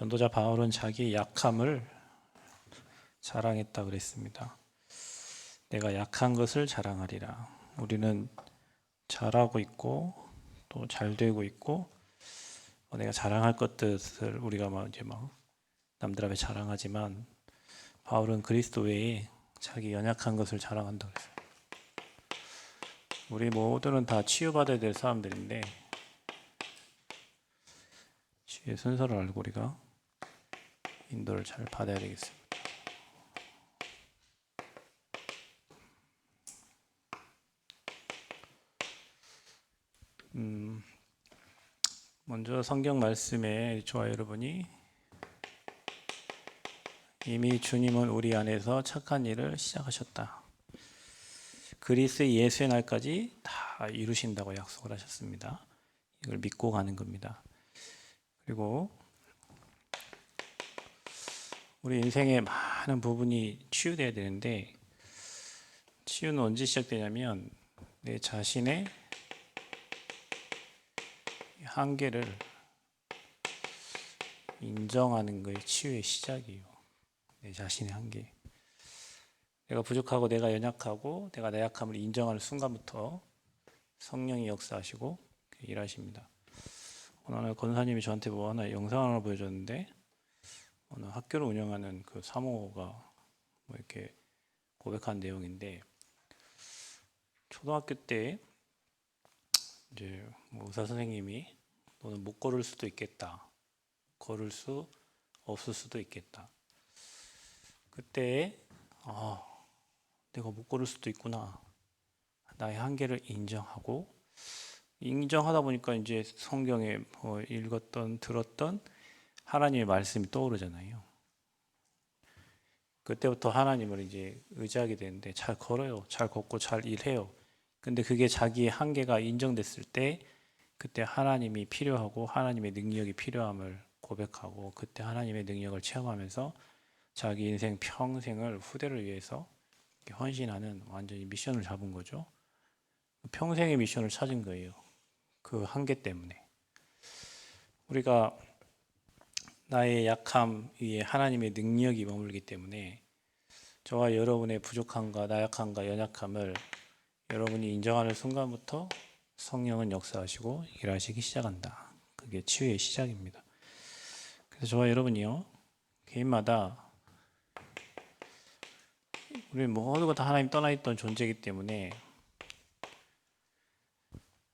전도자 바울은 자기 약함을 자랑했다 그랬습니다. 내가 약한 것을 자랑하리라. 우리는 잘하고 있고 또 잘 되고 있고 내가 자랑할 것들을 우리가 막 남들 앞에 자랑하지만 바울은 그리스도 외에 자기 연약한 것을 자랑한다 그랬어요. 우리 모두는 다 치유받아야 될 사람들인데 치유의 순서를 알고 우리가 인도를 잘 받아야 되겠습니다. 먼저 성경 말씀에 저와 여러분이 이미 주님은 우리 안에서 착한 일을 시작하셨다. 그리스의 예수의 날까지 다 이루신다고 약속을 하셨습니다. 이걸 믿고 가는 겁니다. 그리고 우리 인생의 많은 부분이 치유돼야 되는데 치유는 언제 시작되냐면 내 자신의 한계를 인정하는 것이 치유의 시작이에요. 내 자신의 한계. 내가 부족하고 내가 연약하고 내가 내 약함을 인정하는 순간부터 성령이 역사하시고 일하십니다. 오늘 권사님이 저한테 하나 영상 하나 보여줬는데 어느 학교를 운영하는 그 사모가 이렇게 고백한 내용인데 초등학교 때 이제 의사 선생님이 너는 못 걸을 수도 있겠다. 걸을 수 없을 수도 있겠다. 그때 내가 못 걸을 수도 있구나. 나의 한계를 인정하다 보니까 이제 성경에 읽었던 들었던 하나님의 말씀이 떠오르잖아요. 그때부터 하나님을 이제 의지하게 되는데 잘 걸어요. 잘 걷고 잘 일해요. 근데 그게 자기의 한계가 인정됐을 때 그때 하나님이 필요하고 하나님의 능력이 필요함을 고백하고 그때 하나님의 능력을 체험하면서 자기 인생 평생을 후대를 위해서 헌신하는 완전히 미션을 잡은 거죠. 평생의 미션을 찾은 거예요. 그 한계 때문에. 우리가 나의 약함 위에 하나님의 능력이 머물기 때문에 저와 여러분의 부족함과 나약함과 연약함을 여러분이 인정하는 순간부터 성령은 역사하시고 일하시기 시작한다. 그게 치유의 시작입니다. 그래서 저와 여러분이요, 개인마다 우리 모두가 다 하나님 떠나 있던 존재이기 때문에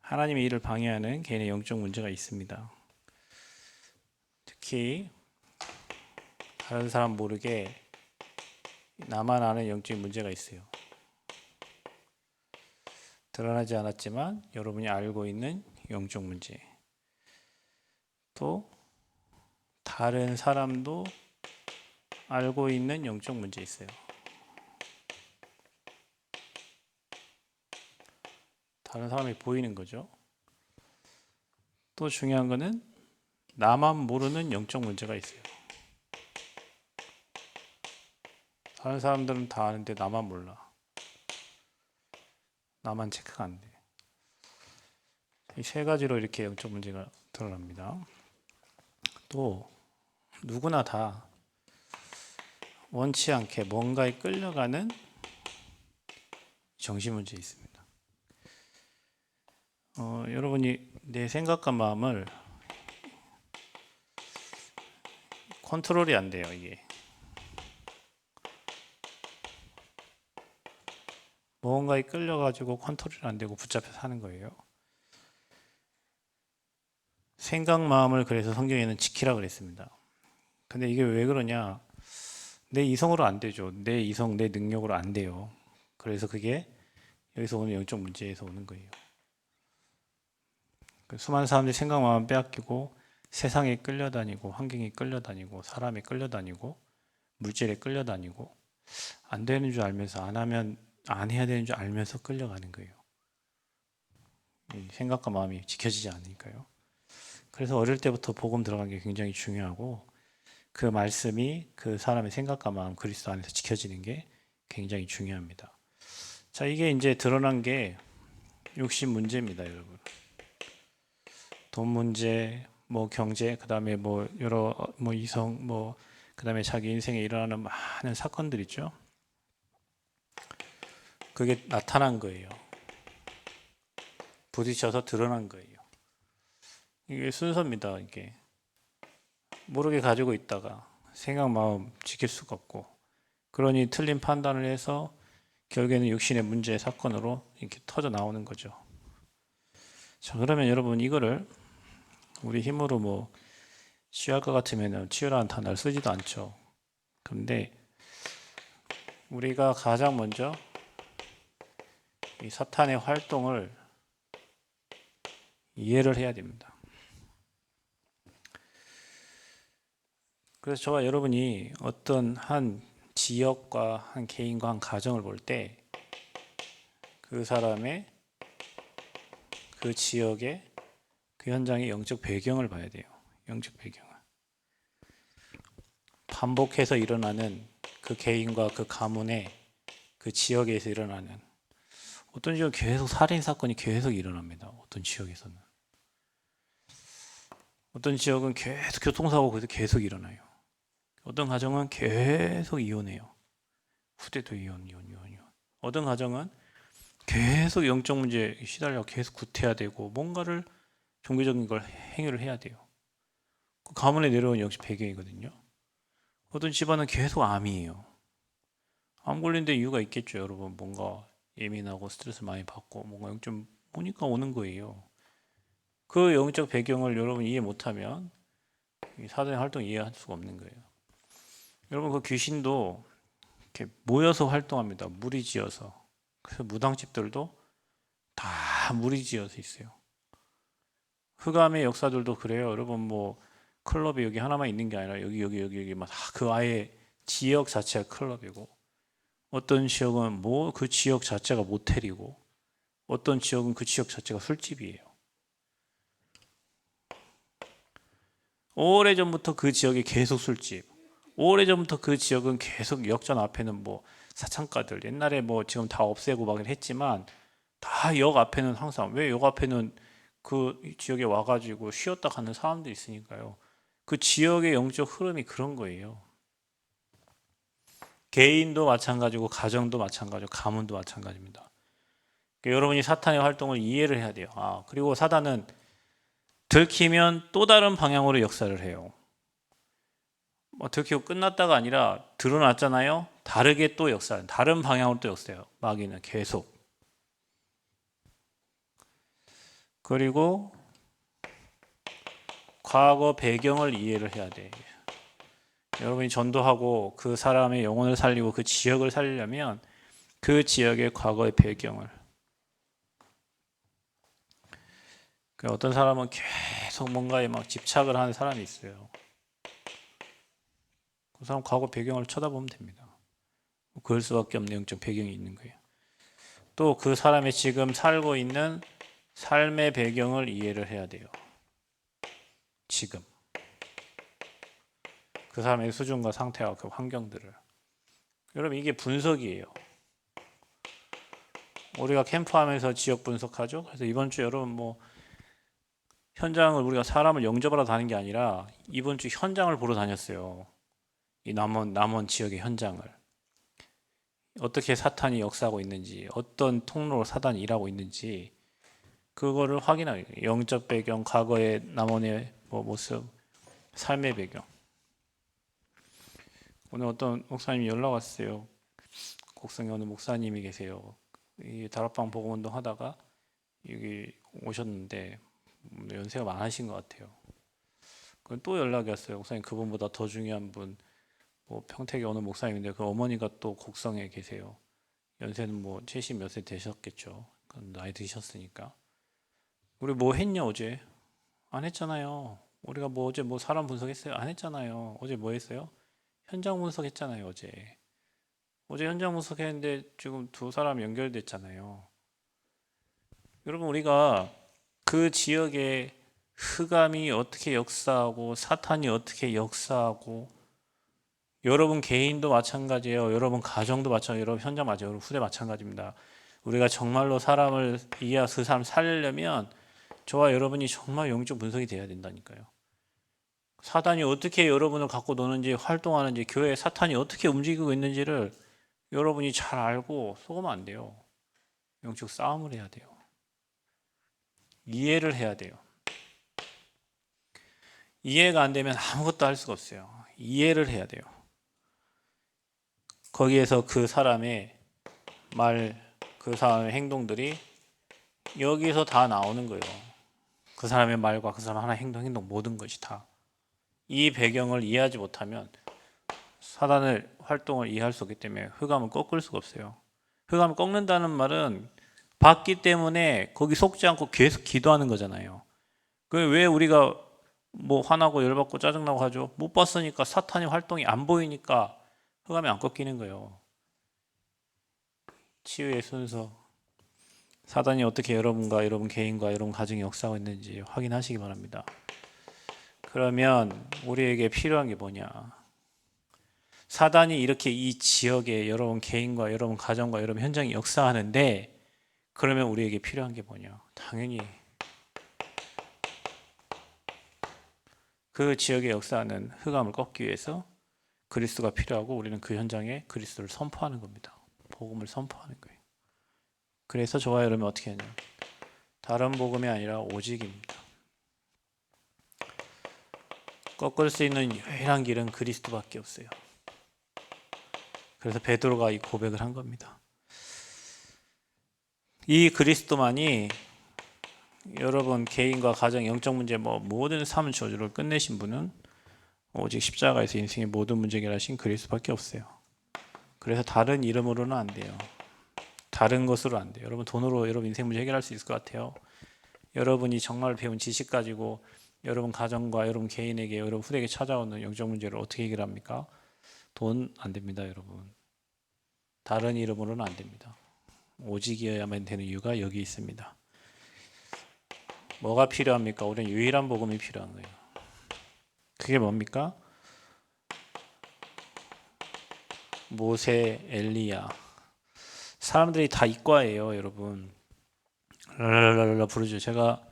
하나님의 일을 방해하는 개인의 영적 문제가 있습니다. 특히 다른 사람 모르게 나만 아는 영적인 문제가 있어요. 드러나지 않았지만 여러분이 알고 있는 영적 문제. 또 다른 사람도 알고 있는 영적 문제 있어요. 다른 사람이 보이는 거죠. 또 중요한 거는 나만 모르는 영적 문제가 있어요. 다른 사람들은 다 아는데 나만 몰라. 나만 체크가 안 돼. 이 세 가지로 이렇게 영적 문제가 드러납니다. 또 누구나 다 원치 않게 뭔가에 끌려가는 정신 문제 있습니다. 여러분이 내 생각과 마음을 컨트롤이 안 돼요, 이게. 뭔가에 끌려가지고 컨트롤이 안 되고 붙잡혀 사는 거예요. 생각, 마음을 그래서 성경에는 지키라 그랬습니다. 근데 이게 왜 그러냐? 내 이성으로 안 되죠. 내 이성, 내 능력으로 안 돼요. 그래서 그게 여기서 오는 영적 문제에서 오는 거예요. 수많은 사람들이 생각, 마음 빼앗기고 세상에 끌려다니고 환경에 끌려다니고 사람에 끌려다니고 물질에 끌려다니고 안 되는 줄 알면서 안 해야 되는 줄 알면서 끌려가는 거예요. 생각과 마음이 지켜지지 않으니까요. 그래서 어릴 때부터 복음 들어간 게 굉장히 중요하고 그 말씀이 그 사람의 생각과 마음 그리스도 안에서 지켜지는 게 굉장히 중요합니다. 자, 이게 이제 드러난 게 욕심 문제입니다, 여러분. 돈 문제, 뭐 경제, 그다음에 뭐 여러 뭐 이성, 뭐 그다음에 자기 인생에 일어나는 많은 사건들 있죠. 그게 나타난 거예요. 부딪혀서 드러난 거예요. 이게 순서입니다. 이게 모르게 가지고 있다가 생각 마음 지킬 수가 없고, 그러니 틀린 판단을 해서 결국에는 육신의 문제 사건으로 이렇게 터져 나오는 거죠. 자, 그러면 여러분 이거를 우리 힘으로 뭐 치유할 것 같으면 치유라는 단어를 쓰지도 않죠. 그런데 우리가 가장 먼저 이 사탄의 활동을 이해를 해야 됩니다. 그래서 저와 여러분이 어떤 한 지역과 한 개인과 한 가정을 볼 때 그 사람의 그 지역의 그 현장의 영적 배경을 봐야 돼요. 영적 배경을. 반복해서 일어나는 그 개인과 그 가문의 그 지역에서 일어나는, 어떤 지역은 계속 살인 사건이 계속 일어납니다. 어떤 지역에서는. 어떤 지역은 계속 교통사고가 계속 일어나요. 어떤 가정은 계속 이혼해요. 후대도 이혼. 어떤 가정은 계속 영적 문제에 시달려 계속 구태야 되고 뭔가를 종교적인 걸 행위를 해야 돼요. 그 가문에 내려온 역시 배경이거든요. 어떤 집안은 계속 암이에요. 암 걸린 데 이유가 있겠죠, 여러분. 뭔가 예민하고 스트레스 많이 받고 뭔가 영적 보니까 오는 거예요. 그 영적 배경을 여러분 이해 못하면 사단의 활동 이해할 수가 없는 거예요. 여러분 그 귀신도 이렇게 모여서 활동합니다. 무리지어서. 그래서 무당집들도 다 무리지어서 있어요. 흑암의 역사들도 그래요. 여러분 뭐 클럽이 여기 하나만 있는 게 아니라 여기 막 그 아예 지역 자체가 클럽이고, 어떤 지역은 뭐 그 지역 자체가 모텔이고, 어떤 지역은 그 지역 자체가 술집이에요. 오래전부터 그 지역이 계속 술집, 오래전부터 그 지역은 계속 역전 앞에는 뭐 사창가들, 옛날에 뭐 지금 다 없애고 막 했지만 다 역 앞에는 항상, 왜 역 앞에는 그 지역에 와가지고 쉬었다 가는 사람들이 있으니까요. 그 지역의 영적 흐름이 그런 거예요. 개인도 마찬가지고 가정도 마찬가지고 가문도 마찬가지입니다. 그러니까 여러분이 사탄의 활동을 이해를 해야 돼요. 그리고 사단은 들키면 또 다른 방향으로 역사를 해요. 뭐 들키고 끝났다가 아니라 드러났잖아요. 다르게 또 역사해요. 다른 방향으로 또 역사해요. 마귀는 계속. 그리고 과거 배경을 이해를 해야 돼. 여러분이 전도하고 그 사람의 영혼을 살리고 그 지역을 살리려면 그 지역의 과거의 배경을. 어떤 사람은 계속 뭔가에 막 집착을 하는 사람이 있어요. 그 사람 과거 배경을 쳐다보면 됩니다. 그럴 수밖에 없는 영적 배경이 있는 거예요. 또 그 사람이 지금 살고 있는 삶의 배경을 이해를 해야 돼요. 지금 그 사람의 수준과 상태와 그 환경들을. 여러분 이게 분석이에요. 우리가 캠프하면서 지역 분석하죠. 그래서 이번 주 여러분 뭐 현장을, 우리가 사람을 영접하러 다니는 게 아니라 이번 주 현장을 보러 다녔어요. 이 남원 지역의 현장을. 어떻게 사탄이 역사하고 있는지, 어떤 통로로 사단이 일하고 있는지 그거를 확인하기. 영적 배경, 과거의 남원의 뭐 모습, 삶의 배경. 오늘 어떤 목사님이 연락 왔어요. 곡성에 어느 목사님이 계세요. 이 다락방 복음운동 하다가 여기 오셨는데 연세가 많으신 것 같아요. 또 연락이 왔어요. 목사님, 그분보다 더 중요한 분, 뭐 평택에 어느 목사님인데 그 어머니가 또 곡성에 계세요. 연세는 뭐 70 몇 세 되셨겠죠. 나이 드셨으니까. 우리 뭐 했냐 어제? 안 했잖아요. 우리가 뭐 어제 뭐 사람 분석했어요? 안 했잖아요. 어제 뭐 했어요? 현장 분석했잖아요. 어제 현장 분석했는데 지금 두 사람 연결됐잖아요. 여러분 우리가 그 지역에 흑암이 어떻게 역사하고 사탄이 어떻게 역사하고, 여러분 개인도 마찬가지예요. 여러분 가정도 마찬가지예요. 여러분 현장 마찬가지예요. 여러분 후대 마찬가지입니다. 우리가 정말로 사람을 이해해서 그 사람 살리려면 저와 여러분이 정말 영적 분석이 돼야 된다니까요. 사단이 어떻게 여러분을 갖고 노는지, 활동하는지, 교회 사탄이 어떻게 움직이고 있는지를 여러분이 잘 알고 속으면 안 돼요. 영적 싸움을 해야 돼요. 이해를 해야 돼요. 이해가 안 되면 아무것도 할 수가 없어요. 이해를 해야 돼요. 거기에서 그 사람의 말, 그 사람의 행동들이 여기서 다 나오는 거예요. 그 사람의 말과 그 사람 하나의 행동 모든 것이 다. 이 배경을 이해하지 못하면 사단의 활동을 이해할 수 없기 때문에 흑암을 꺾을 수가 없어요. 흑암을 꺾는다는 말은 봤기 때문에 거기 속지 않고 계속 기도하는 거잖아요. 왜 우리가 뭐 화나고 열받고 짜증나고 하죠? 못 봤으니까, 사탄의 활동이 안 보이니까 흑암이 안 꺾이는 거예요. 치유의 순서. 사단이 어떻게 여러분과 여러분 개인과 여러분 가정에 역사하고 있는지 확인하시기 바랍니다. 그러면 우리에게 필요한 게 뭐냐? 사단이 이렇게 이 지역에 여러분 개인과 여러분 가정과 여러분 현장에 역사하는데, 그러면 우리에게 필요한 게 뭐냐? 당연히 그 지역에 역사하는 흑암을 꺾기 위해서 그리스도가 필요하고, 우리는 그 현장에 그리스도를 선포하는 겁니다. 복음을 선포하는 거예요. 그래서 저와 여러분이 어떻게 하냐? 다른 복음이 아니라 오직입니다. 꺾을 수 있는 유일한 길은 그리스도밖에 없어요. 그래서 베드로가 이 고백을 한 겁니다. 이 그리스도만이 여러분 개인과 가정, 영적 문제, 모든 삶 저주를 끝내신 분은 오직 십자가에서 인생의 모든 문제 해결하신 그리스도밖에 없어요. 그래서 다른 이름으로는 안 돼요. 다른 것으로 안 돼요. 여러분 돈으로 여러분 인생 문제 해결할 수 있을 것 같아요? 여러분이 정말 배운 지식 가지고 여러분 가정과 여러분 개인에게, 여러분 후대에게 찾아오는 영적 문제를 어떻게 해결합니까? 돈 안 됩니다, 여러분. 다른 이름으로는 안 됩니다. 오직이어야만 되는 이유가 여기 있습니다. 뭐가 필요합니까? 우리는 유일한 복음이 필요한 거예요. 그게 뭡니까? 모세, 엘리야. 사람들이 다 이과예요, 여러분. 랄랄랄라 부르죠. 제가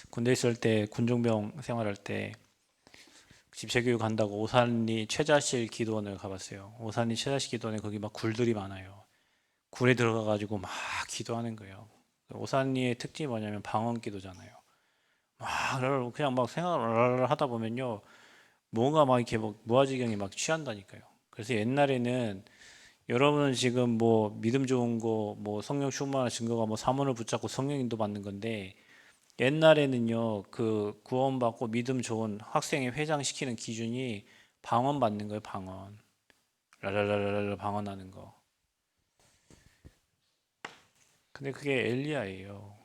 군대 있을 때, 군종병 생활할 때 집체교육 간다고 오산리 최자실 기도원을 가봤어요. 오산리 최자실 기도원에 거기 막 굴들이 많아요. 굴에 들어가가지고 막 기도하는 거예요. 오산리의 특징이 뭐냐면 방언 기도잖아요. 막 그냥 막 생각을 하다 보면요, 뭔가 막 이렇게 막 무아지경이 막 취한다니까요. 그래서 옛날에는 여러분은 지금 뭐 믿음 좋은 거, 뭐 성령 충만한 증거가 뭐 사문을 붙잡고 성령인도 받는 건데, 옛날에는요 그 구원받고 믿음 좋은 학생회 회장시키는 기준이 방언 받는 거예요. 방언. 랄랄랄랄 방언하는 거. 근데 그게 엘리야예요.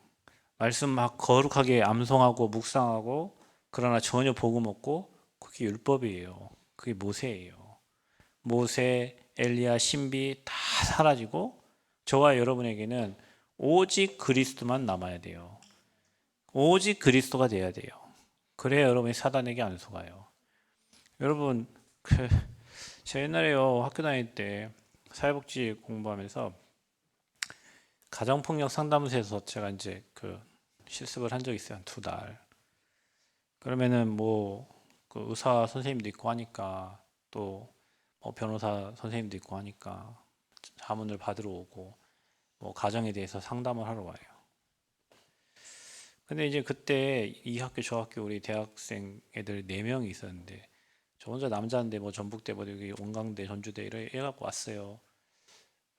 말씀 막 거룩하게 암송하고 묵상하고, 그러나 전혀 복음 없고, 그게 율법이에요. 그게 모세예요. 모세, 엘리야, 신비 다 사라지고 저와 여러분에게는 오직 그리스도만 남아야 돼요. 오직 그리스도가 돼야 돼요. 그래야 여러분이 사단에게 안 속아요. 여러분, 제가 옛날에요 학교 다닐 때 사회복지 공부하면서 가정폭력 상담소에서 제가 이제 그 실습을 한 적이 있어요. 한 2달. 그러면은 그 의사 선생님도 있고 하니까, 또 변호사 선생님도 있고 하니까 자문을 받으러 오고, 가정에 대해서 상담을 하러 와요. 근데 이제 그때 이 학교 저 학교 우리 대학생 애들 4명이 있었는데, 저 혼자 남자인데 전북대 여기 원광대 전주대 이래 갖고 왔어요.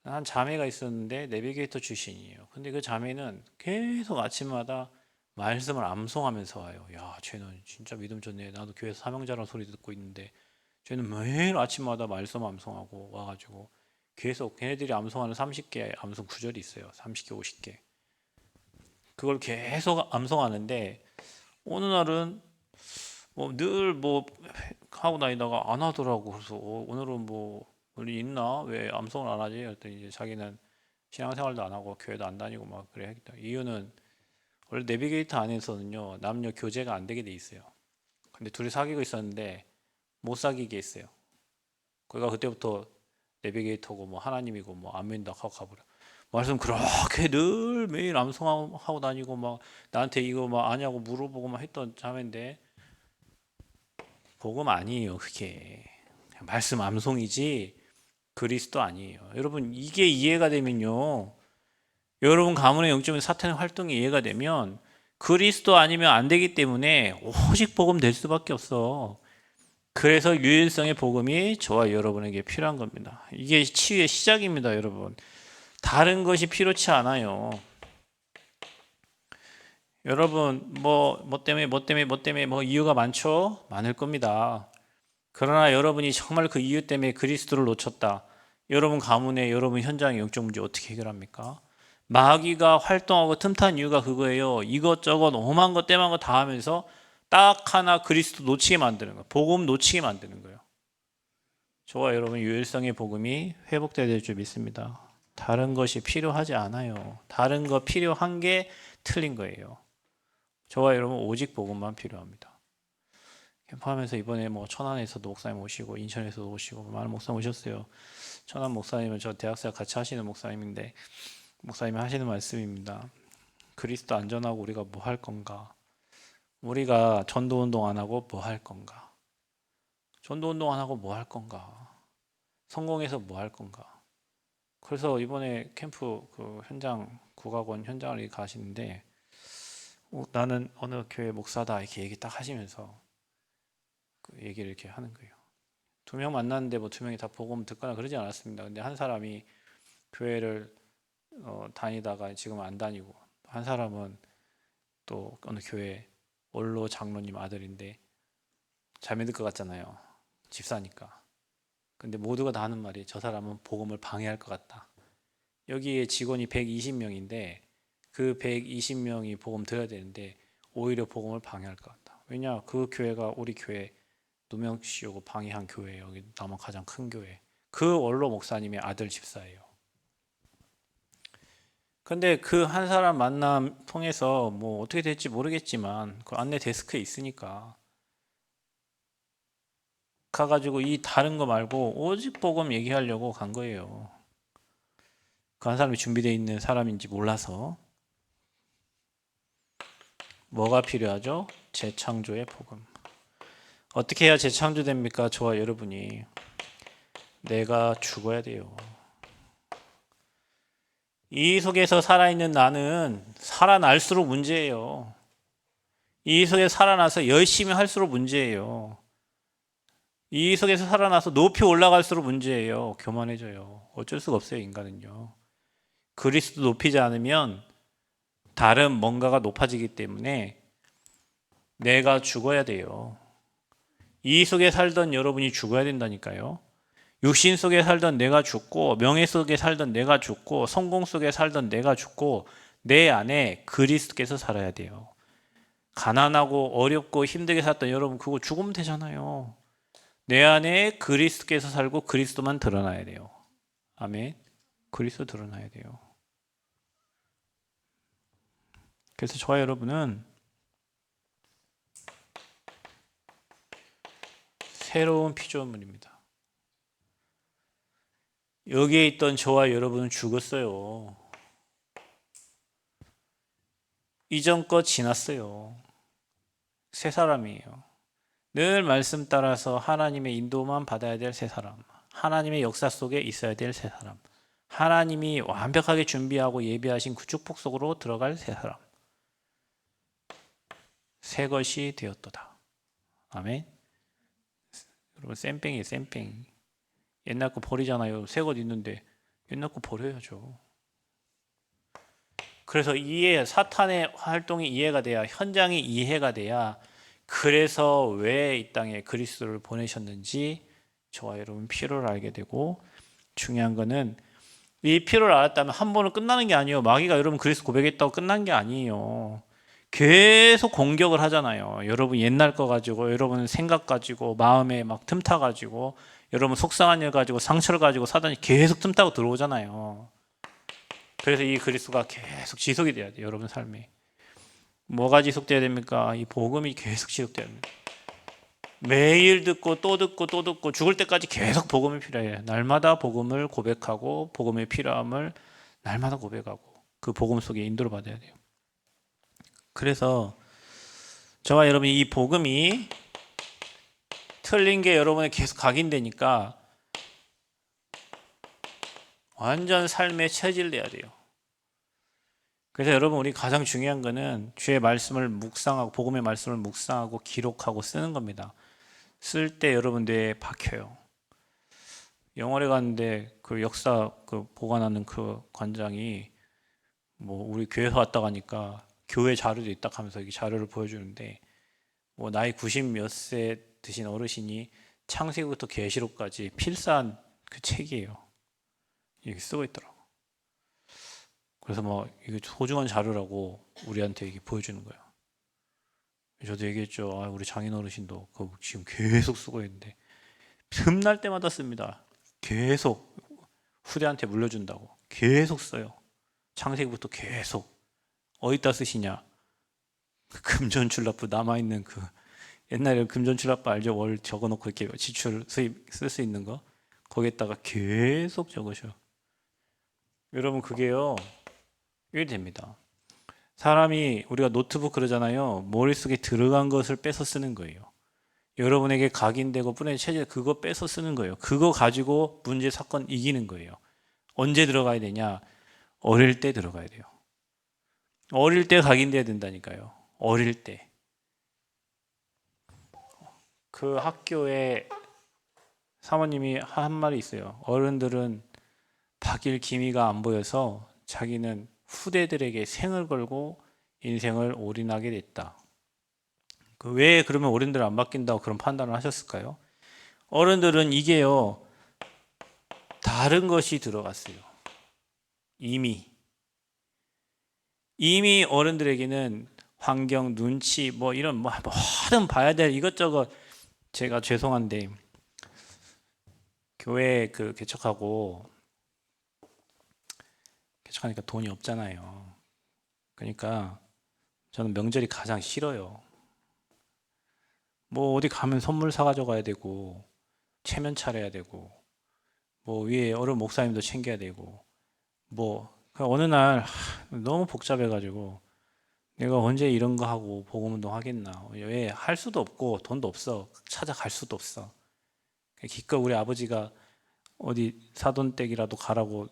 한 자매가 있었는데 내비게이터 출신이에요. 근데 그 자매는 계속 아침마다 말씀을 암송하면서 와요. 야, 쟤는 진짜 믿음 좋네. 나도 교회에서 사명자라는 소리 듣고 있는데 쟤는 매일 아침마다 말씀 암송하고 와가지고, 계속 걔네들이 암송하는 30개 암송 구절이 있어요. 30개, 50개. 그걸 계속 암송하는데, 어느 날은 늘 하고 다니다가 안 하더라고. 그래서 오늘은 우리 있나? 왜 암송을 안 하지? 그랬더니 이제 자기는 신앙생활도 안 하고 교회도 안 다니고 막 그래야겠다. 이유는 원래 내비게이터 안에서는요 남녀 교제가 안 되게 돼 있어요. 근데 둘이 사귀고 있었는데 못 사귀게 했어요. 그러니까 그때부터 내비게이터고 하나님이고 안 믿는다고 하고 가버려. 말씀 그렇게 늘 매일 암송하고 다니고 막 나한테 이거 아냐고 물어보고 막 했던 자매인데, 복음 아니에요. 그게 말씀 암송이지 그리스도 아니에요. 여러분 이게 이해가 되면요. 여러분 가문의 영적인 사탄의 활동이 이해가 되면 그리스도 아니면 안 되기 때문에 오직 복음 될 수밖에 없어. 그래서 유일성의 복음이 저와 여러분에게 필요한 겁니다. 이게 치유의 시작입니다, 여러분. 다른 것이 필요치 않아요. 여러분 뭐 때문에 뭐 이유가 많죠? 많을 겁니다. 그러나 여러분이 정말 그 이유 때문에 그리스도를 놓쳤다. 여러분 가문에 여러분 현장의 영적 문제 어떻게 해결합니까? 마귀가 활동하고 틈탄 이유가 그거예요. 이것저것 오만 것 때만 것 다 하면서 딱 하나 그리스도 놓치게 만드는 거예요. 복음 놓치게 만드는 거예요. 저와 여러분 유일성의 복음이 회복되어야 될 줄 믿습니다. 다른 것이 필요하지 않아요. 다른 거 필요한 게 틀린 거예요. 저와 여러분 오직 복음만 필요합니다. 캠프하면서 이번에 뭐 천안에서도 목사님 오시고 인천에서도 오시고 많은 목사님 오셨어요. 천안 목사님은 저 대학생 같이 하시는 목사님인데 목사님이 하시는 말씀입니다. 그리스도 안전하고 우리가 뭐 할 건가? 우리가 전도 운동 안 하고 뭐 할 건가? 전도 운동 안 하고 뭐 할 건가? 성공해서 뭐 할 건가? 그래서 이번에 캠프 그 현장 국악원 현장을 가시는데 나는 어느 교회 목사다 이렇게 얘기 딱 하시면서 그 얘기를 이렇게 하는 거예요. 2명 만났는데 뭐 2명이 다 복음 듣거나 그러지 않았습니다. 근데 한 사람이 교회를 다니다가 지금 안 다니고 한 사람은 또 어느 교회 원로 장로님 아들인데 잘 믿을 것 같잖아요. 집사니까. 근데 모두가 다 하는 말이 저 사람은 복음을 방해할 것 같다. 여기에 직원이 120명인데 그 120명이 복음 들어야 되는데 오히려 복음을 방해할 것 같다. 왜냐 그 교회가 우리 교회 누명씌우고 방해한 교회예요. 여기 남원 가장 큰 교회. 그 원로 목사님의 아들 집사예요. 근데 그 한 사람 만남 통해서 뭐 어떻게 될지 모르겠지만 그 안내 데스크에 있으니까 가가지고 이 다른 거 말고 오직 복음 얘기하려고 간 거예요. 그 한 사람이 준비되어 있는 사람인지 몰라서. 뭐가 필요하죠? 재창조의 복음. 어떻게 해야 재창조됩니까? 저와 여러분이. 내가 죽어야 돼요. 이 속에서 살아있는 나는 살아날수록 문제예요. 이 속에 살아나서 열심히 할수록 문제예요. 이 속에서 살아나서 높이 올라갈수록 문제예요. 교만해져요. 어쩔 수가 없어요, 인간은요. 그리스도 높이지 않으면 다른 뭔가가 높아지기 때문에 내가 죽어야 돼요. 이 속에 살던 여러분이 죽어야 된다니까요. 육신 속에 살던 내가 죽고 명예 속에 살던 내가 죽고 성공 속에 살던 내가 죽고 내 안에 그리스도께서 살아야 돼요. 가난하고 어렵고 힘들게 살던 여러분 그거 죽으면 되잖아요. 내 안에 그리스도께서 살고 그리스도만 드러나야 돼요. 아멘. 그리스도 드러나야 돼요. 그래서 저와 여러분은 새로운 피조물입니다. 여기에 있던 저와 여러분은 죽었어요. 이전 거 지났어요. 새 사람이에요. 늘 말씀 따라서 하나님의 인도만 받아야 될 새 사람. 하나님의 역사 속에 있어야 될 새 사람. 하나님이 완벽하게 준비하고 예비하신 그 축복 속으로 들어갈 새 사람. 새 것이 되었도다. 아멘. 여러분 쌤뺑이에요, 쌤뺑이. 옛날 거 버리잖아요. 새 것 있는데 옛날 거 버려야죠. 그래서 사탄의 활동이 이해가 돼야, 현장이 이해가 돼야 그래서 왜 이 땅에 그리스도를 보내셨는지 저와 여러분 필요를 알게 되고, 중요한 거는 이 필요를 알았다면 한 번은 끝나는 게 아니에요. 마귀가 여러분 그리스도 고백했다고 끝난 게 아니에요. 계속 공격을 하잖아요. 여러분 옛날 거 가지고, 여러분 생각 가지고, 마음에 막 틈타 가지고, 여러분 속상한 일 가지고, 상처를 가지고 사단이 계속 틈타고 들어오잖아요. 그래서 이 그리스도가 계속 지속이 돼야 돼요. 여러분 삶에. 뭐가 지속돼야 됩니까? 이 복음이 계속 지속돼야 됩니다. 매일 듣고 또 듣고 또 듣고 죽을 때까지 계속 복음이 필요해요. 날마다 복음을 고백하고 복음의 필요함을 날마다 고백하고 그 복음 속에 인도를 받아야 돼요. 그래서 저와 여러분이 이 복음이 틀린 게 여러분에 계속 각인되니까 완전 삶의 체질 내야 돼요. 그래서 여러분 우리 가장 중요한 거는 주의 말씀을 묵상하고 복음의 말씀을 묵상하고 기록하고 쓰는 겁니다. 쓸 때 여러분 뇌에 박혀요. 영월에 갔는데 그 역사 그 보관하는 그 관장이 뭐 우리 교회에서 왔다 가니까 교회 자료도 있다 하면서 이 자료를 보여주는데 뭐 나이 90 몇 세 드신 어르신이 창세기부터 계시록까지 필사한 그 책이에요. 이게 쓰고 있더라고. 그래서 뭐 이게 소중한 자료라고 우리한테 이게 보여주는 거예요. 저도 얘기했죠. 아, 우리 장인 어르신도 그 지금 계속 쓰고 있는데 틈날 때마다 씁니다. 계속 후대한테 물려준다고 계속 써요. 창세기부터 계속. 어디다 쓰시냐? 금전출납부 남아있는 그 옛날에 금전출납부 알죠? 월 적어놓고 이렇게 지출 수입 쓸 수 있는 거 거기에다가 계속 적으셔. 여러분 그게요 이게 됩니다. 사람이 우리가 노트북 그러잖아요. 머릿속에 들어간 것을 빼서 쓰는 거예요. 여러분에게 각인되고 뿌려진 체질 그거 빼서 쓰는 거예요. 그거 가지고 문제 사건 이기는 거예요. 언제 들어가야 되냐? 어릴 때 들어가야 돼요. 어릴 때 각인돼야 된다니까요. 어릴 때. 그 학교에 사모님이 한 말이 있어요. 어른들은 바뀔 기미가 안 보여서 자기는 후대들에게 생을 걸고 인생을 올인하게 됐다. 왜 그러면 어른들 안 바뀐다고 그런 판단을 하셨을까요? 어른들은 이게요 다른 것이 들어갔어요. 이미 어른들에게는 환경, 눈치 뭐 이런 뭐든 봐야 될 이것저것. 제가 죄송한데 교회 그 개척하니까 돈이 없잖아요. 그러니까 저는 명절이 가장 싫어요. 뭐 어디 가면 선물 사가져 가야 되고 체면 차려야 되고 뭐 위에 어른 목사님도 챙겨야 되고 뭐 어느 날 너무 복잡해가지고 내가 언제 이런 거 하고 복음운동 하겠나. 왜 할 수도 없고 돈도 없어. 찾아갈 수도 없어. 기껏 우리 아버지가 어디 사돈댁이라도 가라고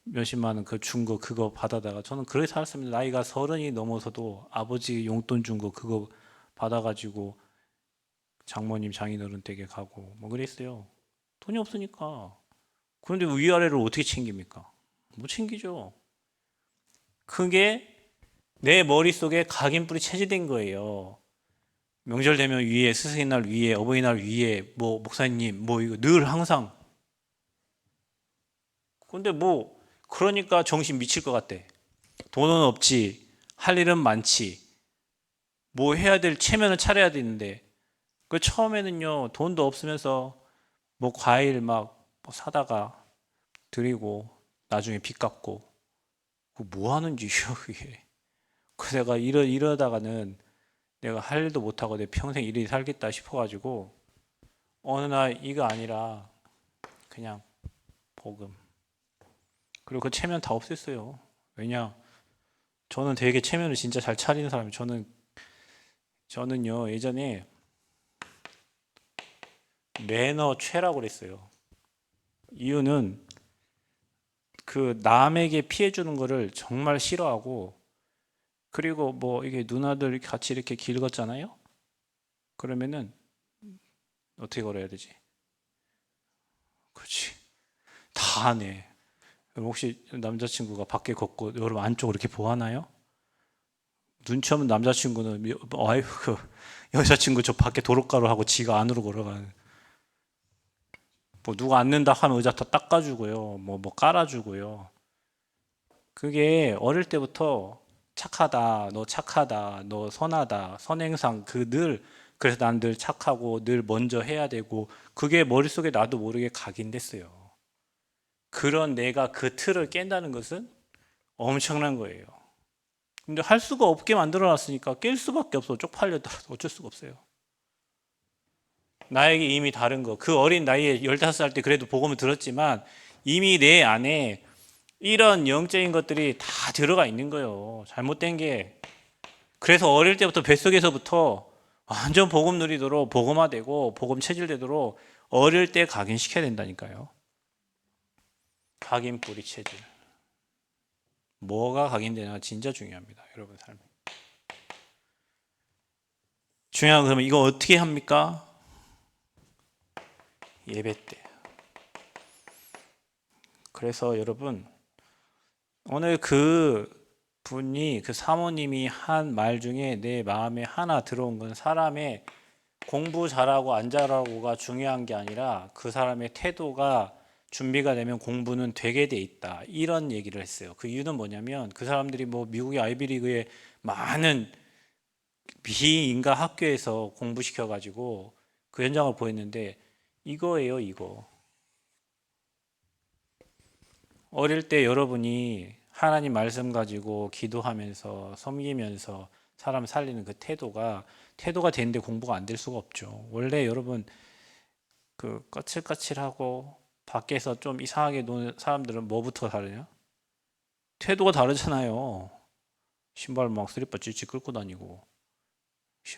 몇십만 원 그 준 거 그거 받아다가 저는 그렇게 살았습니다. 나이가 30이 넘어서도 아버지 용돈 준 거 그거 받아가지고 장모님 장인어른 댁에 가고 뭐 그랬어요. 돈이 없으니까. 그런데 위아래를 어떻게 챙깁니까? 못 챙기죠. 그게 내 머릿속에 각인뿔이 체질된 거예요. 명절 되면 위에 스승의 날 위에 어버이날 위에 뭐 목사님 뭐 이거 늘 항상. 근데 뭐 그러니까 정신 미칠 것 같대. 돈은 없지 할 일은 많지 뭐 해야 될 체면을 차려야 되는데 그 처음에는요 돈도 없으면서 뭐 과일 막 뭐 사다가 드리고 나중에 빚 갚고 뭐 하는 짓이야 그게. 그 내가 이러다가는 내가 할 일도 못하고 내 평생 이리 살겠다 싶어가지고 어느 날 이거 아니라 그냥 복음. 그리고 그 체면 다 없앴어요. 왜냐? 저는 되게 체면을 진짜 잘 차리는 사람이에요. 저는요 예전에 매너 최라고 그랬어요. 이유는 그 남에게 피해 주는 거를 정말 싫어하고 그리고 뭐 이게 누나들 같이 이렇게 길 걷잖아요. 그러면은 어떻게 걸어야 되지? 그렇지. 다 하네. 혹시 남자친구가 밖에 걷고 여러분 안쪽으로 이렇게 보하나요? 눈치 없는 남자친구는 아이고 그 여자친구 저 밖에 도로가로 하고 지가 안으로 걸어가는. 뭐 누가 앉는다 하면 의자 다 닦아주고요. 뭐 깔아주고요. 그게 어릴 때부터 착하다, 너 착하다, 너 선하다, 선행상 그래서 난 늘 착하고 늘 먼저 해야 되고 그게 머릿속에 나도 모르게 각인됐어요. 그런 내가 그 틀을 깬다는 것은 엄청난 거예요. 근데 할 수가 없게 만들어 놨으니까 깰 수밖에 없어. 쪽팔려더라도 어쩔 수가 없어요. 나에게 이미 다른 거. 그 어린 나이에 15살 때 그래도 복음을 들었지만 이미 내 안에 이런 영적인 것들이 다 들어가 있는 거예요. 잘못된 게. 그래서 어릴 때부터 뱃속에서부터 완전 복음 누리도록 복음화되고 복음 체질되도록 어릴 때 각인시켜야 된다니까요. 각인 뿌리 체질. 뭐가 각인되냐 진짜 중요합니다. 여러분 삶에. 중요한 건 그러면 이거 어떻게 합니까? 예배 때. 그래서 여러분 오늘 그 분이 그 사모님이 한 말 중에 내 마음에 하나 들어온 건 사람의 공부 잘하고 안 잘하고가 중요한 게 아니라 그 사람의 태도가 준비가 되면 공부는 되게 돼 있다. 이런 얘기를 했어요. 그 이유는 뭐냐면 그 사람들이 뭐 미국의 아이비리그에 많은 비인가 학교에서 공부시켜 가지고 그 현장을 보였는데 이거예요, 이거. 어릴 때 여러분이 하나님 말씀 가지고 기도하면서 섬기면서 사람 살리는 그 태도가 되는데 공부가 안 될 수가 없죠. 원래 여러분 그 거칠거칠하고 밖에서 좀 이상하게 노는 사람들은 뭐부터 다르냐? 태도가 다르잖아요. 신발 막 슬리퍼 찌찌 끌고 다니고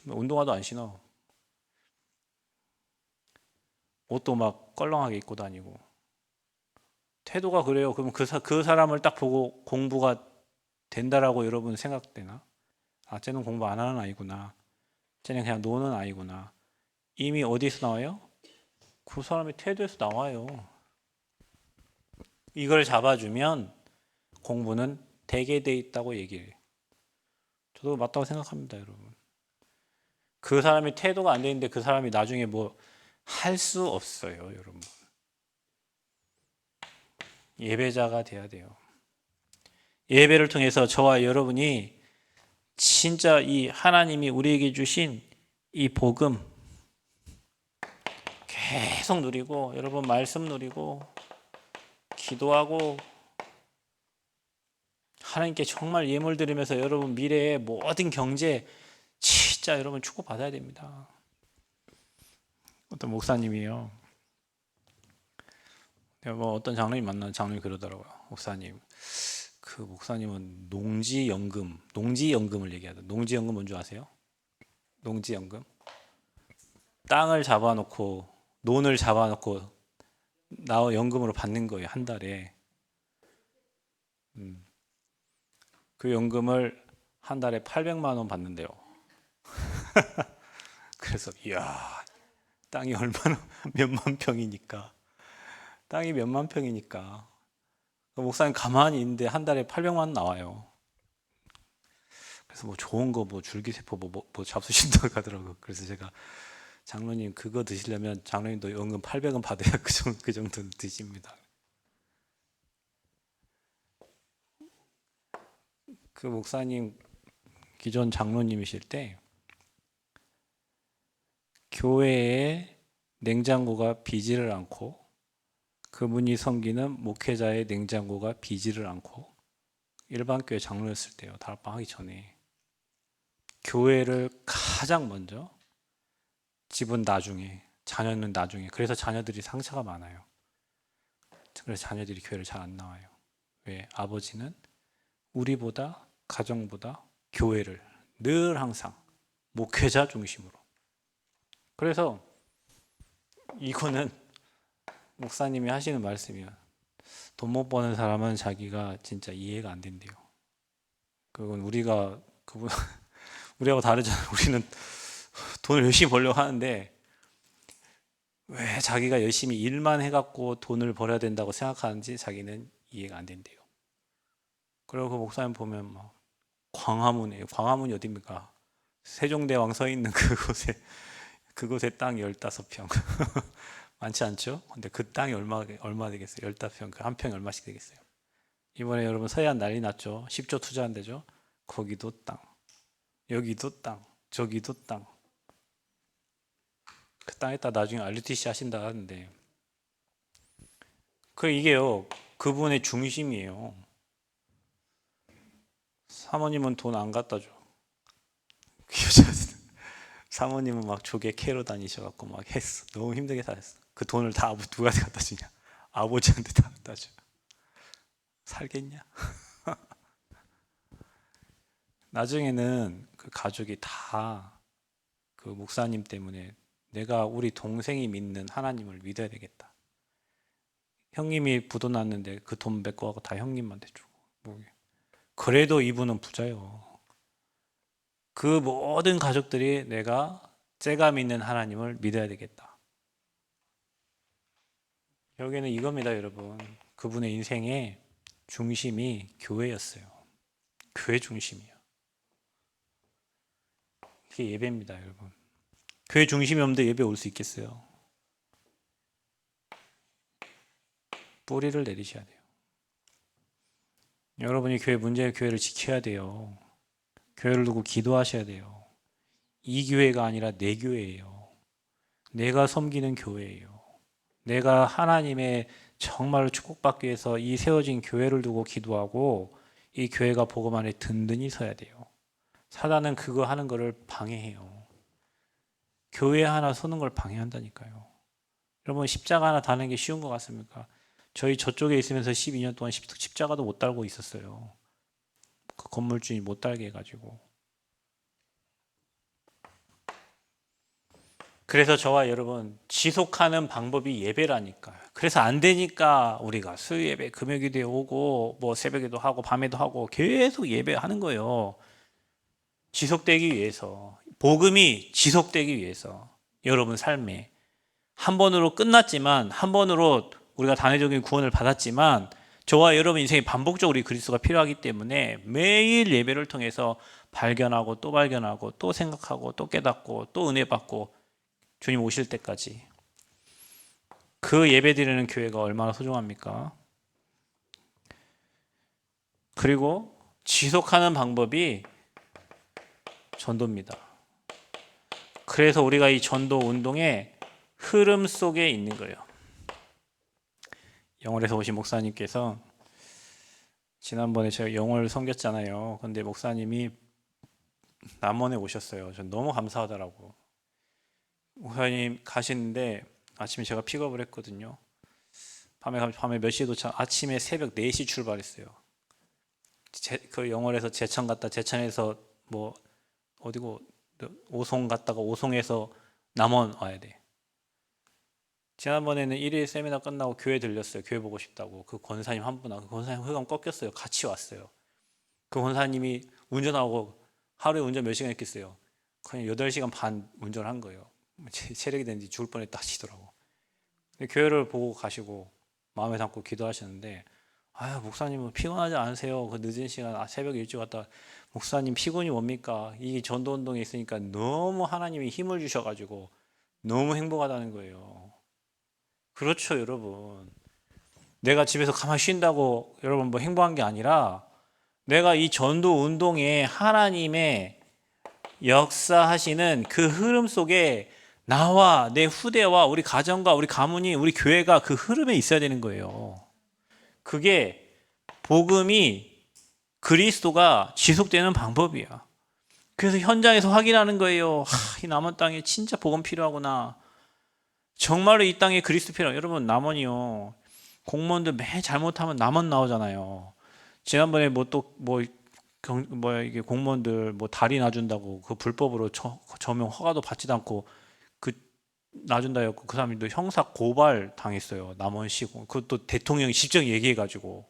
운동화도 안 신어. 옷도 막 껄렁하게 입고 다니고. 태도가 그래요. 그럼 그 사람을 딱 보고 공부가 된다라고 여러분 생각되나? 아, 쟤는 공부 안 하는 아이구나. 쟤는 그냥 노는 아이구나. 이미 어디서 나와요? 그 사람의 태도에서 나와요. 이걸 잡아주면 공부는 되게 돼 있다고 얘기해요. 저도 맞다고 생각합니다, 여러분. 그 사람의 태도가 안 되는데 그 사람이 나중에 뭐 할 수 없어요, 여러분. 예배자가 돼야 돼요. 예배를 통해서 저와 여러분이 진짜 이 하나님이 우리에게 주신 이 복음 계속 누리고 여러분 말씀 누리고 기도하고 하나님께 정말 예물 드리면서 여러분 미래의 모든 경제 진짜 여러분 축복받아야 됩니다. 어떤 목사님이요. 뭐 어떤 장로님 만나는 장로님이 그러더라고요. 목사님, 그 목사님은 농지연금을 얘기하다. 농지연금 뭔지 아세요? 농지연금? 땅을 잡아놓고 논을 잡아놓고 나 연금으로 받는 거예요. 한 달에. 그 연금을 한 달에 800만 원 받는데요. 그래서 이야, 땅이 얼마나 몇만 평이니까. 땅이 몇만 평이니까. 그 목사님 가만히 있는데 한 달에 800만 원 나와요. 그래서 뭐 좋은 거 뭐 줄기세포 뭐 잡수신다고 하더라고요. 그래서 제가 장로님 그거 드시려면 장로님도 연금 800원 받아야 그 정도 드십니다. 그 목사님 기존 장로님이실 때 교회에 냉장고가 비지를 않고 그분이 섬기는 목회자의 냉장고가 비지를 않고 일반 교회 장로였을 때요. 다락방 하기 전에 교회를 가장 먼저 집은 나중에 자녀는 나중에 그래서 자녀들이 상처가 많아요. 그래서 자녀들이 교회를 잘 안 나와요. 왜? 아버지는 우리보다 가정보다 교회를 늘 항상 목회자 중심으로. 그래서 이거는 목사님이 하시는 말씀이야. 돈 못 버는 사람은 자기가 진짜 이해가 안 된대요. 그건 그분 우리하고 다르잖아요. 우리는 돈을 열심히 벌려고 하는데 왜 자기가 열심히 일만 해갖고 돈을 벌어야 된다고 생각하는지 자기는 이해가 안 된대요. 그리고 그 목사님 보면 막 광화문이에요. 광화문이 어딥니까? 세종대왕 서 있는 그곳에 땅 15평. 많지 않죠? 근데 그 땅이 얼마 되겠어요? 15평. 그 한 평이 얼마씩 되겠어요? 이번에 여러분 서해안 난리 났죠? 10조 투자한대죠? 거기도 땅. 여기도 땅. 저기도 땅. 그 땅에다 나중에 RUTC 하신다 하는데 이게요. 그분의 중심이에요. 사모님은 돈 안 갖다 줘. 그 여자는 사모님은 막 조개 캐러 다니셔갖고 막 했어. 너무 힘들게 살았어. 그 돈을 다 누구한테 갖다 주냐? 아버지한테 다 갖다 줘. 살겠냐? 나중에는 그 가족이 다 그 목사님 때문에 내가 우리 동생이 믿는 하나님을 믿어야 되겠다. 형님이 부도 났는데 그 돈 메꿔가고 다 형님한테 주고. 뭐, 그래도 이분은 부자요. 그 모든 가족들이 제가 믿는 하나님을 믿어야 되겠다. 여기는 이겁니다, 여러분. 그분의 인생의 중심이 교회였어요. 교회 중심이요. 이게 예배입니다, 여러분. 교회 중심이 없는데 예배 올 수 있겠어요? 뿌리를 내리셔야 돼요. 여러분이 교회를 지켜야 돼요. 교회를 두고 기도하셔야 돼요. 이 교회가 아니라 내 교회예요. 내가 섬기는 교회예요. 내가 하나님의 정말로 축복받기 위해서 이 세워진 교회를 두고 기도하고 이 교회가 복음 안에 든든히 서야 돼요. 사단은 그거 하는 거를 방해해요. 교회 하나 서는 걸 방해한다니까요. 여러분 십자가 하나 다는 게 쉬운 것 같습니까? 저희 저쪽에 있으면서 12년 동안 십자가도 못 달고 있었어요. 그 건물주인이 못 달게 해가지고. 그래서 저와 여러분 지속하는 방법이 예배라니까요. 그래서 안 되니까 우리가 수요 예배, 금요 기도에 오고 뭐 새벽에도 하고 밤에도 하고 계속 예배하는 거예요. 지속되기 위해서, 복음이 지속되기 위해서. 여러분 삶에 한 번으로 끝났지만, 한 번으로 우리가 단회적인 구원을 받았지만 저와 여러분 인생에 반복적으로 그리스도가 필요하기 때문에 매일 예배를 통해서 발견하고 또 생각하고 또 깨닫고 또 은혜 받고 주님 오실 때까지 그 예배드리는 교회가 얼마나 소중합니까? 그리고 지속하는 방법이 전도입니다. 그래서 우리가 이 전도 운동의 흐름 속에 있는 거예요. 영월에서 오신 목사님께서 지난번에 제가 영월 섬겼잖아요. 근데 목사님이 남원에 오셨어요. 전 너무 감사하더라고. 목사님 가시는데 아침에 제가 픽업을 했거든요. 밤에 몇 시에 도착? 아침에 새벽 4시 출발했어요. 그 영월에서 제천 갔다 제천에서 뭐 어디고 오송 갔다가 오송에서 남원 와야 돼. 지난번에는 일일 세미나 끝나고 교회 들렸어요. 교회 보고 싶다고. 그 권사님 한 분하고 그 권사님 회관 꺾였어요. 같이 왔어요. 그 권사님이 운전하고 하루에 운전 몇 시간 했겠어요. 그냥 8시간 반 운전한 거예요. 체력이 되는지 죽을 뻔했다 하시더라고. 교회를 보고 가시고 마음에 담고 기도하셨는데 아유 목사님은 피곤하지 않으세요? 그 늦은 시간 새벽에 일찍 왔다. 목사님 피곤이 뭡니까? 이 전도운동에 있으니까 너무 하나님이 힘을 주셔가지고 너무 행복하다는 거예요. 그렇죠 여러분. 내가 집에서 가만히 쉰다고 여러분 뭐 행복한 게 아니라 내가 이 전도운동에 하나님의 역사하시는 그 흐름 속에 나와 내 후대와 우리 가정과 우리 가문이 우리 교회가 그 흐름에 있어야 되는 거예요. 그게 복음이 그리스도가 지속되는 방법이야. 그래서 현장에서 확인하는 거예요. 이 남원 땅에 진짜 복음 필요하구나. 정말로 이 땅에 그리스도 필요해요. 여러분 남원이요. 공무원들 매 잘못하면 남원 나오잖아요. 지난번에 이게 공무원들 뭐 다리 놔준다고 그 불법으로 저명 허가도 받지도 않고 그 놔준다 했고 그 사람이 또 형사 고발 당했어요. 남원시 그것도 대통령이 직접 얘기해가지고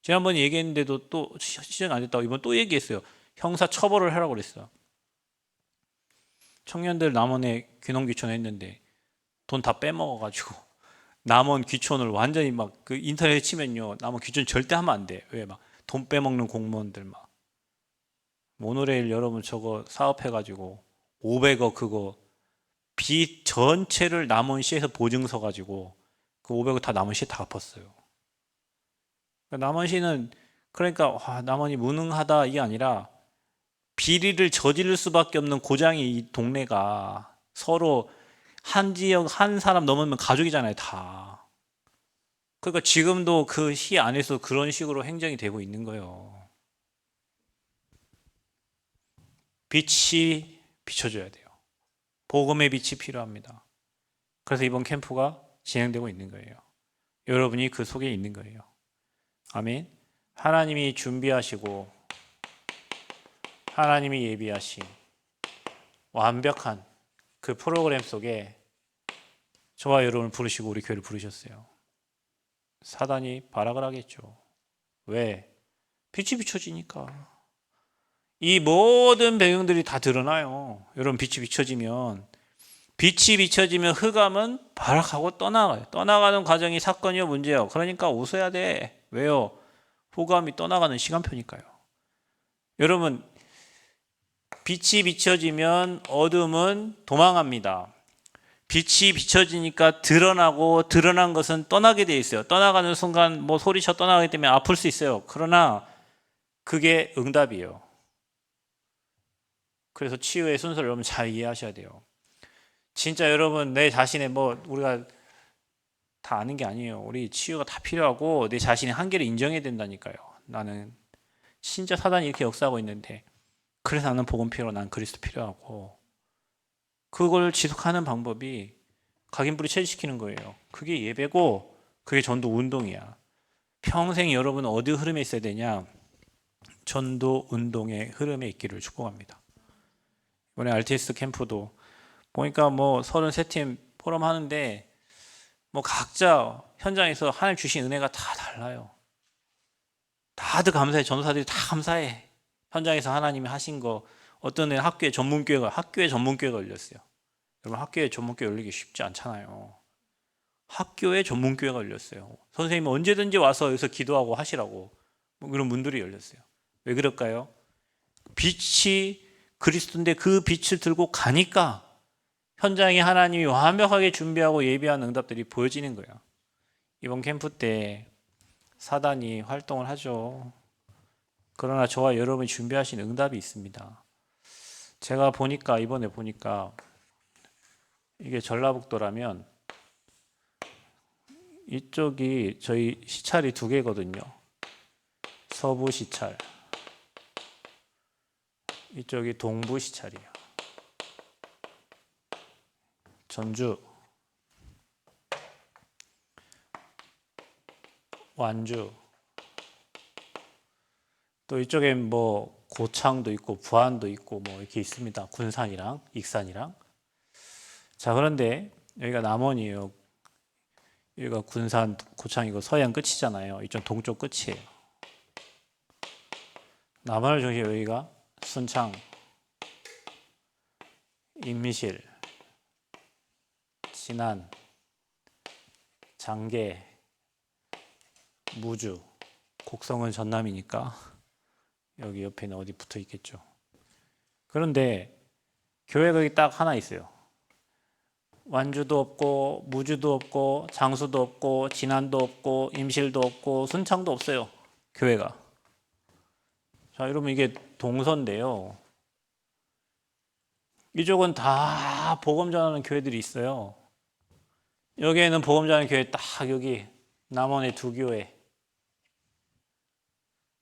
지난번에 얘기했는데도 또 시정 안 됐다고 이번 또 얘기했어요. 형사 처벌을 하라고 그랬어요. 청년들 남원에 귀농귀촌 했는데 돈 다 빼먹어가지고 남원 귀촌을 완전히 막 그 인터넷에 치면요 남원 귀촌 절대 하면 안 돼. 왜 막 돈 빼먹는 공무원들 막 모노레일 여러분 저거 사업해가지고 500억 그거 빚 전체를 남원시에서 보증서 가지고 그 500억 다 남원시에 다 갚았어요. 남원시는 그러니까 남원이 무능하다 이게 아니라 비리를 저지를 수밖에 없는 고장이 이 동네가 서로 한 지역 한 사람 넘으면 가족이잖아요 다. 그러니까 지금도 그 시 안에서 그런 식으로 행정이 되고 있는 거예요. 빛이 비춰줘야 돼요. 복음의 빛이 필요합니다. 그래서 이번 캠프가 진행되고 있는 거예요. 여러분이 그 속에 있는 거예요. 아멘. 하나님이 준비하시고 하나님이 예비하신 완벽한 그 프로그램 속에 저와 여러분을 부르시고 우리 교회를 부르셨어요. 사단이 발악을 하겠죠. 왜? 빛이 비춰지니까. 이 모든 배경들이 다 드러나요. 여러분, 빛이 비춰지면 흑암은 발악하고 떠나가요. 떠나가는 과정이 사건이요, 문제요. 그러니까 웃어야 돼. 왜요? 흑암이 떠나가는 시간표니까요. 여러분, 빛이 비춰지면 어둠은 도망합니다. 빛이 비춰지니까 드러나고 드러난 것은 떠나게 돼 있어요. 떠나가는 순간 뭐 소리쳐 떠나가기 때문에 아플 수 있어요. 그러나 그게 응답이에요. 그래서 치유의 순서를 여러분 잘 이해하셔야 돼요. 진짜 여러분 내 자신의 뭐 우리가 다 아는 게 아니에요. 우리 치유가 다 필요하고 내 자신의 한계를 인정해야 된다니까요. 나는 진짜 사단이 이렇게 역사하고 있는데 그래서 나는 복음 필요하고 난 그리스도 필요하고 그걸 지속하는 방법이 각인불이 체질시키는 거예요. 그게 예배고 그게 전도 운동이야. 평생 여러분은 어디 흐름에 있어야 되냐? 전도 운동의 흐름에 있기를 축복합니다. 이번에 RTS 캠프도 보니까 뭐 33팀 포럼 하는데 뭐 각자 현장에서 하나님 주신 은혜가 다 달라요. 다들 감사해. 전도사들이 다 감사해. 현장에서 하나님이 하신 거. 어떤 애는 학교에 전문교회가 열렸어요. 여러분 학교에 전문교회 열리기 쉽지 않잖아요. 학교에 전문교회가 열렸어요. 선생님이 언제든지 와서 여기서 기도하고 하시라고 뭐 그런 문들이 열렸어요. 왜 그럴까요? 빛이 그리스도인데 그 빛을 들고 가니까 현장에 하나님이 완벽하게 준비하고 예비한 응답들이 보여지는 거예요. 이번 캠프 때 사단이 활동을 하죠. 그러나 저와 여러분이 준비하신 응답이 있습니다. 제가 이번에 보니까 이게 전라북도라면 이쪽이 저희 시찰이 2개거든요. 서부 시찰. 이쪽이 동부 시찰이에요. 전주, 완주, 또 이쪽엔 뭐 고창도 있고 부안도 있고 뭐 이렇게 있습니다. 군산이랑 익산이랑. 자, 그런데 여기가 남원이에요. 여기가 군산, 고창이고 서해안 끝이잖아요. 이쪽 동쪽 끝이에요. 남원을 중심으로 여기가 순창, 임실, 진안, 장계, 무주, 곡성은 전남이니까 여기 옆에는 어디 붙어 있겠죠. 그런데 교회가 여기 딱 하나 있어요. 완주도 없고 무주도 없고 장수도 없고 진안도 없고 임실도 없고 순창도 없어요. 교회가. 자, 여러분 이게 동서인데요. 이쪽은 다 복음 전하는 교회들이 있어요. 여기에는 복음 전하는 교회 딱 여기 남원의 2교회.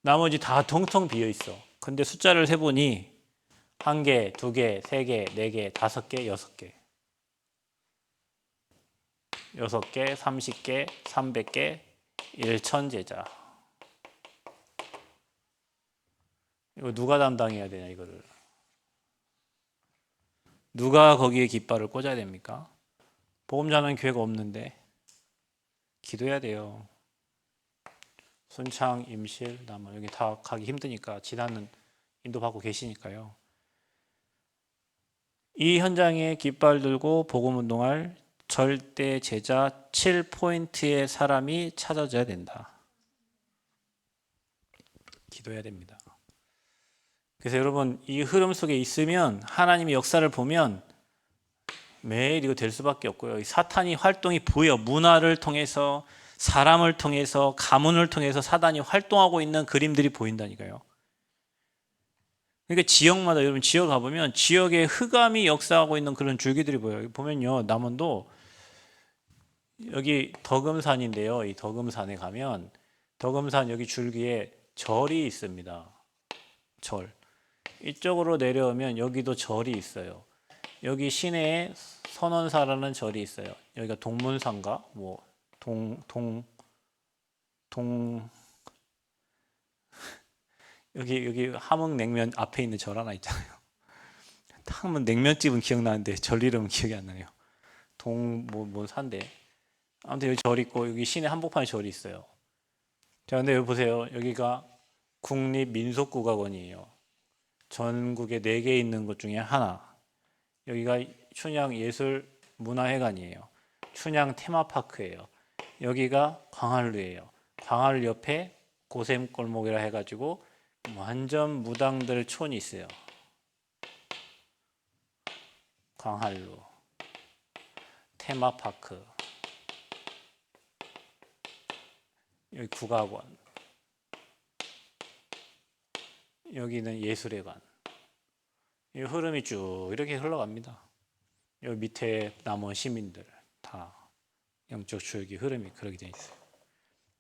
나머지 다 텅텅 비어 있어. 근데 숫자를 세보니 1개, 2개, 3개, 4개, 5개, 6개. 6개, 30개, 300개, 1,000제자. 이거 누가 담당해야 되냐, 이거를. 누가 거기에 깃발을 꽂아야 됩니까? 복음 전하는 교회가 없는데 기도해야 돼요. 순창, 임실, 남원 여기 다 가기 힘드니까 진안은 인도받고 계시니까요. 이 현장에 깃발 들고 복음 운동할 절대 제자 7포인트의 사람이 찾아져야 된다. 기도해야 됩니다. 그래서 여러분 이 흐름 속에 있으면 하나님의 역사를 보면 매일 이거 될 수밖에 없고요. 이 사탄이 활동이 보여. 문화를 통해서 사람을 통해서 가문을 통해서 사단이 활동하고 있는 그림들이 보인다니까요. 그러니까 지역마다 여러분 지역 가보면 지역에 흑암이 역사하고 있는 그런 줄기들이 보여요. 보면요 남원도 여기 덕음산인데요. 이 덕음산에 가면 덕음산 여기 줄기에 절이 있습니다. 절. 이쪽으로 내려오면 여기도 절이 있어요. 여기 시내에 선원사라는 절이 있어요. 여기가 동문산가 뭐 여기 함흥냉면 앞에 있는 절 하나 있잖아요. 한번 냉면집은 기억나는데 절 이름은 기억이 안 나네요. 뭐 산데. 아무튼 여기 절 있고 여기 시내 한복판에 절이 있어요. 자, 근데 여기 보세요. 여기가 국립민속국악원이에요. 전국에 4개 있는 곳 중에 하나. 여기가 춘향예술문화회관이에요. 춘향 테마파크예요. 여기가 광안루예요. 광안루 옆에 고샘골목이라 해가지고 완전 무당들 촌이 있어요. 광안루 테마파크, 여기 국악원, 여기는 예술회관. 이 흐름이 쭉 이렇게 흘러갑니다. 여기 밑에 남원 시민들 다 영적 추억의 흐름이 그렇게 돼 있어요.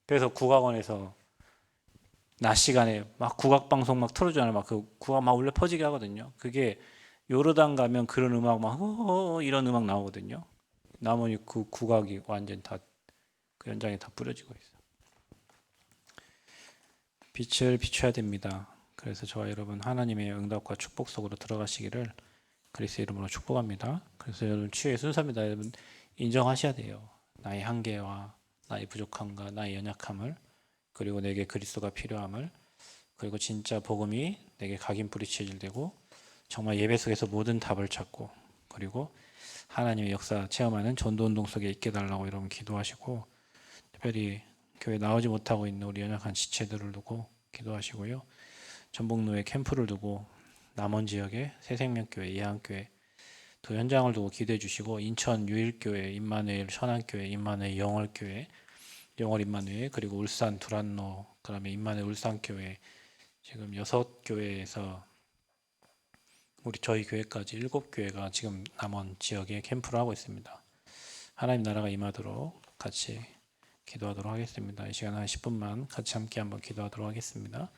그래서 국악원에서 낮 시간에 막 국악 방송 막 틀어주잖아요. 막 그 국악 막 울려 퍼지게 하거든요. 그게 요르단 가면 그런 음악 막 이런 음악 나오거든요. 남원이 그 국악이 완전 다 그 현장에 다 뿌려지고 있어요. 빛을 비춰야 됩니다. 그래서 저와 여러분 하나님의 응답과 축복 속으로 들어가시기를 그리스도 이름으로 축복합니다. 그래서 여러분 치유의 순서입니다. 여러분 인정하셔야 돼요. 나의 한계와 나의 부족함과 나의 연약함을, 그리고 내게 그리스도가 필요함을, 그리고 진짜 복음이 내게 각인뿌리 체질되고 정말 예배 속에서 모든 답을 찾고, 그리고 하나님의 역사 체험하는 전도운동 속에 있게 달라고 여러분 기도하시고, 특별히 교회 나오지 못하고 있는 우리 연약한 지체들을 두고 기도하시고요. 전북로에 캠프를 두고 남원 지역에 새생명교회, 예한교회 두 현장을 두고 기도해 주시고, 인천 유일교회, 임마누엘 천안교회, 임마누엘 영월교회, 영월 임마누엘, 그리고 울산 두란노, 그다음에 임마누엘 울산교회, 지금 6교회에서 우리 저희 교회까지 7교회가 지금 남원 지역에 캠프를 하고 있습니다. 하나님 나라가 임하도록 같이 기도하도록 하겠습니다. 이 시간 한 10분만 같이 함께 한번 기도하도록 하겠습니다.